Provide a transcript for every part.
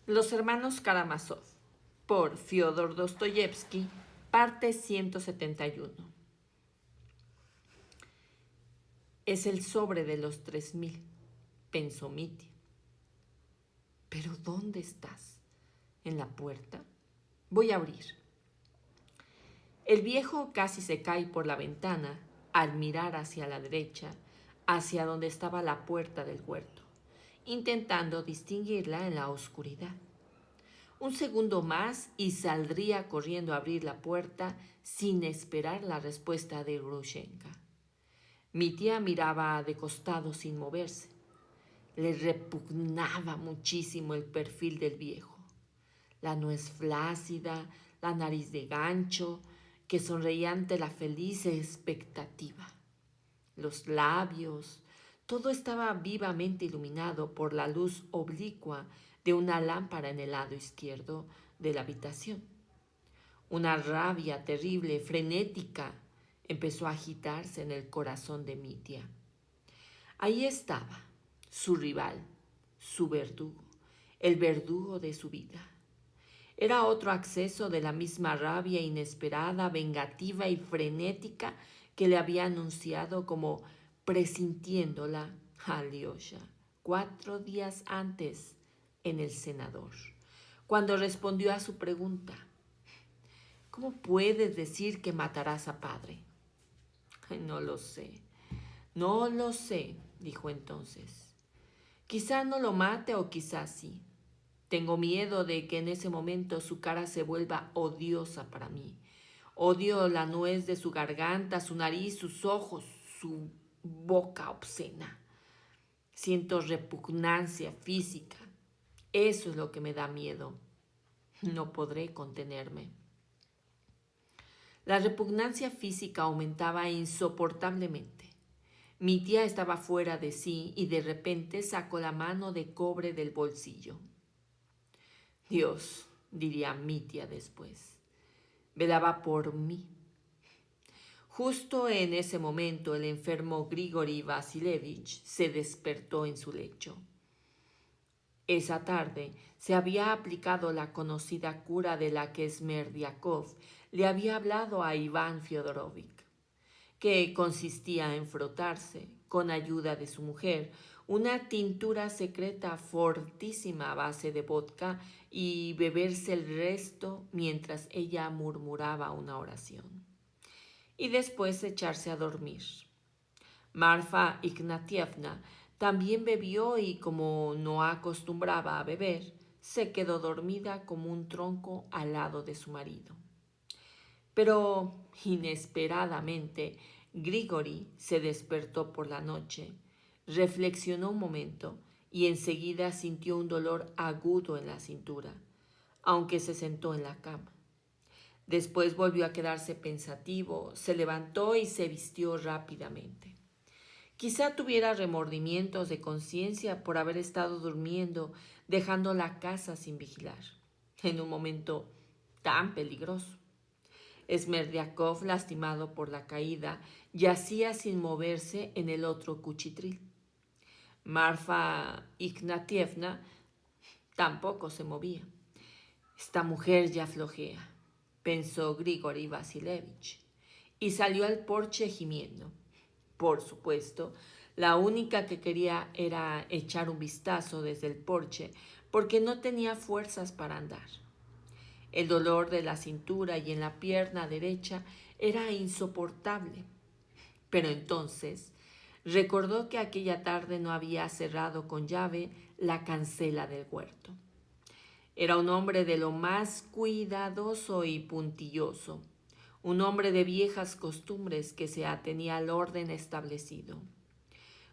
Los hermanos Karamazov, por Fyodor Dostoyevsky, parte 171. Es el sobre de los 3000, pensó Mitya. ¿Pero dónde estás? ¿En la puerta? Voy a abrir. El viejo casi se cae por la ventana al mirar hacia la derecha, hacia donde estaba la puerta del huerto, intentando distinguirla en la oscuridad. Un segundo más y saldría corriendo a abrir la puerta sin esperar la respuesta de Grushenka. Mitya miraba de costado sin moverse. Le repugnaba muchísimo el perfil del viejo. La nuez flácida, la nariz de gancho, que sonreía ante la feliz expectativa. Los labios, todo estaba vivamente iluminado por la luz oblicua de una lámpara en el lado izquierdo de la habitación. Una rabia terrible, frenética, empezó a agitarse en el corazón de Mitya. Ahí estaba, su rival, su verdugo, el verdugo de su vida. Era otro acceso de la misma rabia inesperada, vengativa y frenética que le había anunciado como presintiéndola Alyosha 4 días antes en el Senador, cuando respondió a su pregunta: ¿cómo puedes decir que matarás a padre? No lo sé, no lo sé, dijo entonces. Quizá no lo mate o quizá sí. Tengo miedo de que en ese momento su cara se vuelva odiosa para mí. Odio la nuez de su garganta, su nariz, sus ojos, su boca obscena. Siento repugnancia física. Eso es lo que me da miedo. No podré contenerme. La repugnancia física aumentaba insoportablemente. Mi tía estaba fuera de sí y de repente sacó la mano de cobre del bolsillo. Dios, diría Mitya después, velaba por mí. Justo en ese momento el enfermo Grigori Vasilevich se despertó en su lecho. Esa tarde se había aplicado la conocida cura de la que Smerdyakov le había hablado a Iván Fyodorovich, que consistía en frotarse, con ayuda de su mujer, una tintura secreta fortísima a base de vodka y beberse el resto mientras ella murmuraba una oración. Y después echarse a dormir. Marfa Ignatievna también bebió y, como no acostumbraba a beber, se quedó dormida como un tronco al lado de su marido. Pero, inesperadamente, Grigori se despertó por la noche, reflexionó un momento y enseguida sintió un dolor agudo en la cintura, aunque se sentó en la cama. Después volvió a quedarse pensativo, se levantó y se vistió rápidamente. Quizá tuviera remordimientos de conciencia por haber estado durmiendo, dejando la casa sin vigilar, en un momento tan peligroso. Smerdyakov, lastimado por la caída, yacía sin moverse en el otro cuchitril. Marfa Ignatievna tampoco se movía. Esta mujer ya flojea, pensó Grigori Vasilevich, y salió al porche gimiendo. Por supuesto, la única que quería era echar un vistazo desde el porche, porque no tenía fuerzas para andar. El dolor de la cintura y en la pierna derecha era insoportable. Pero entonces recordó que aquella tarde no había cerrado con llave la cancela del huerto. Era un hombre de lo más cuidadoso y puntilloso, un hombre de viejas costumbres que se atenía al orden establecido.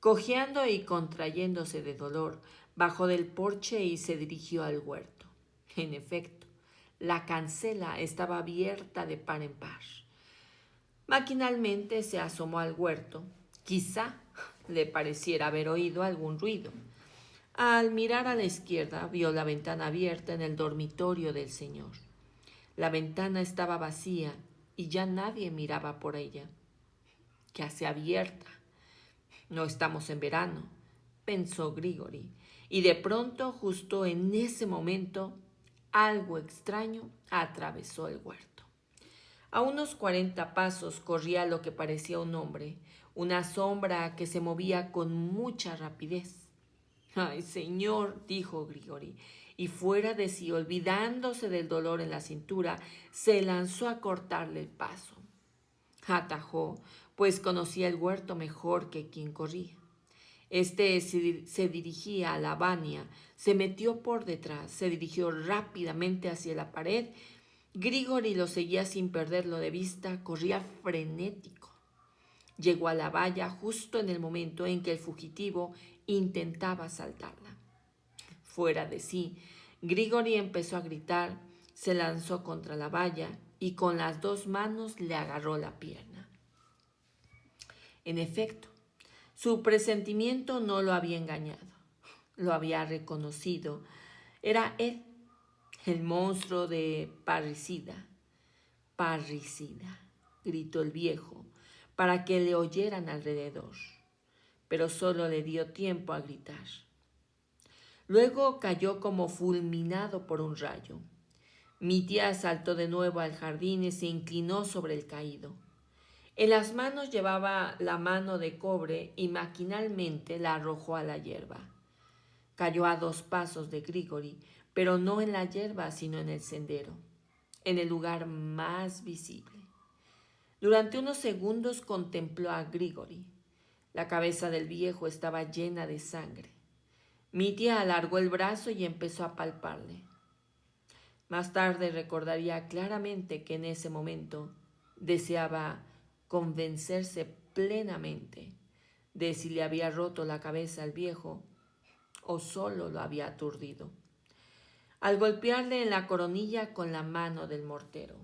Cojeando y contrayéndose de dolor, bajó del porche y se dirigió al huerto. En efecto, la cancela estaba abierta de par en par. Maquinalmente se asomó al huerto. Quizá le pareciera haber oído algún ruido. Al mirar a la izquierda, vio la ventana abierta en el dormitorio del señor. La ventana estaba vacía y ya nadie miraba por ella. ¿Qué hace abierta? No estamos en verano, pensó Grigori, y de pronto, justo en ese momento, algo extraño atravesó el huerto. A unos 40 pasos corría lo que parecía un hombre, una sombra que se movía con mucha rapidez. «Ay, señor», dijo Grigori, y fuera de sí, olvidándose del dolor en la cintura, se lanzó a cortarle el paso. Atajó, pues conocía el huerto mejor que quien corría. Este se dirigía a la Vania, se metió por detrás, se dirigió rápidamente hacia la pared. Grigori lo seguía sin perderlo de vista, corría frenético. Llegó a la valla justo en el momento en que el fugitivo intentaba saltarla. Fuera de sí, Grigori empezó a gritar, se lanzó contra la valla y con las dos manos le agarró la pierna. En efecto, su presentimiento no lo había engañado, lo había reconocido. Era él, el monstruo de Parricida. «Parricida», gritó el viejo, para que le oyeran alrededor, pero solo le dio tiempo a gritar. Luego cayó como fulminado por un rayo. Mitya saltó de nuevo al jardín y se inclinó sobre el caído. En las manos llevaba la mano de cobre y maquinalmente la arrojó a la hierba. Cayó a 2 pasos de Grigori, pero no en la hierba, sino en el sendero, en el lugar más visible. Durante unos segundos contempló a Grigori. La cabeza del viejo estaba llena de sangre. Mitya alargó el brazo y empezó a palparle. Más tarde recordaría claramente que en ese momento deseaba convencerse plenamente de si le había roto la cabeza al viejo o solo lo había aturdido, al golpearle en la coronilla con la mano del mortero.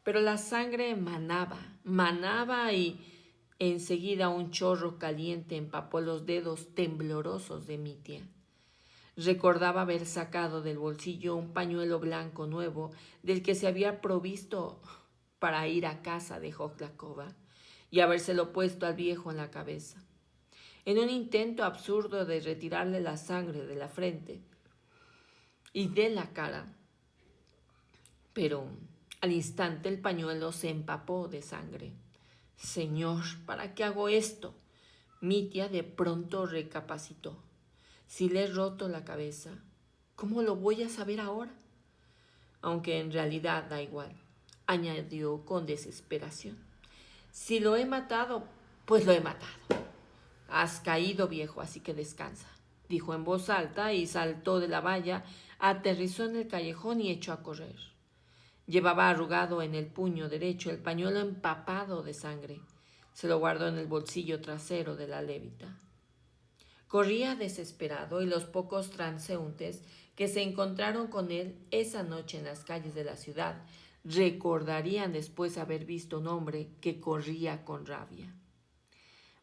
Pero la sangre manaba y enseguida un chorro caliente empapó los dedos temblorosos de Mitya. Recordaba haber sacado del bolsillo un pañuelo blanco nuevo del que se había provisto para ir a casa de Jojlakova y habérselo puesto al viejo en la cabeza. En un intento absurdo de retirarle la sangre de la frente y de la cara, pero al instante el pañuelo se empapó de sangre. «Señor, ¿para qué hago esto?». Mitya de pronto recapacitó. «Si le he roto la cabeza, ¿cómo lo voy a saber ahora?». «Aunque en realidad da igual», añadió con desesperación. «Si lo he matado, pues lo he matado». «Has caído, viejo, así que descansa», dijo en voz alta y saltó de la valla, aterrizó en el callejón y echó a correr. Llevaba arrugado en el puño derecho el pañuelo empapado de sangre. Se lo guardó en el bolsillo trasero de la levita. Corría desesperado y los pocos transeúntes que se encontraron con él esa noche en las calles de la ciudad recordarían después haber visto un hombre que corría con rabia.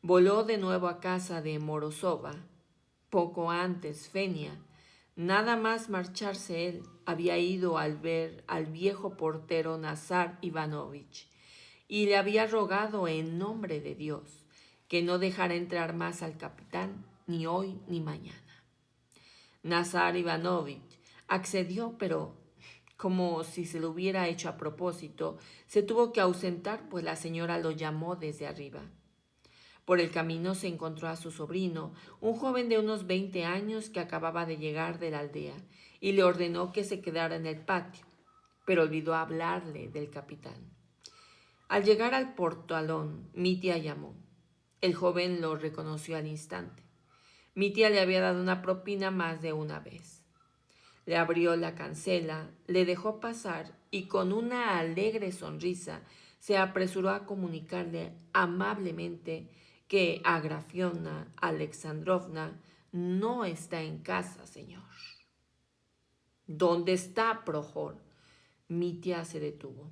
Voló de nuevo a casa de Morozova. Poco antes, Fenia, nada más marcharse él, había ido al ver al viejo portero Nazar Ivanovich y le había rogado en nombre de Dios que no dejara entrar más al capitán ni hoy ni mañana. Nazar Ivanovich accedió, pero como si se lo hubiera hecho a propósito, se tuvo que ausentar, pues la señora lo llamó desde arriba. Por el camino se encontró a su sobrino, un joven de unos 20 años que acababa de llegar de la aldea, y le ordenó que se quedara en el patio, pero olvidó hablarle del capitán. Al llegar al portalón, Mitya llamó. El joven lo reconoció al instante. Mitya le había dado una propina más de una vez. Le abrió la cancela, le dejó pasar y con una alegre sonrisa se apresuró a comunicarle amablemente que Agrafiona Alexandrovna no está en casa, señor. ¿Dónde está, Prohor? Mitya se detuvo.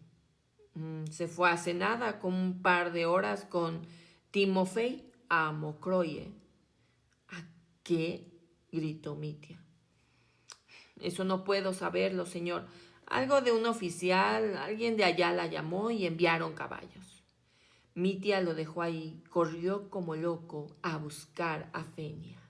Se fue hace nada, con un par de horas, con Timofey a Mokroye. ¿A qué?, gritó Mitya. Eso no puedo saberlo, señor. Algo de un oficial, alguien de allá la llamó y enviaron caballos. Mitya lo dejó ahí, corrió como loco a buscar a Fenia.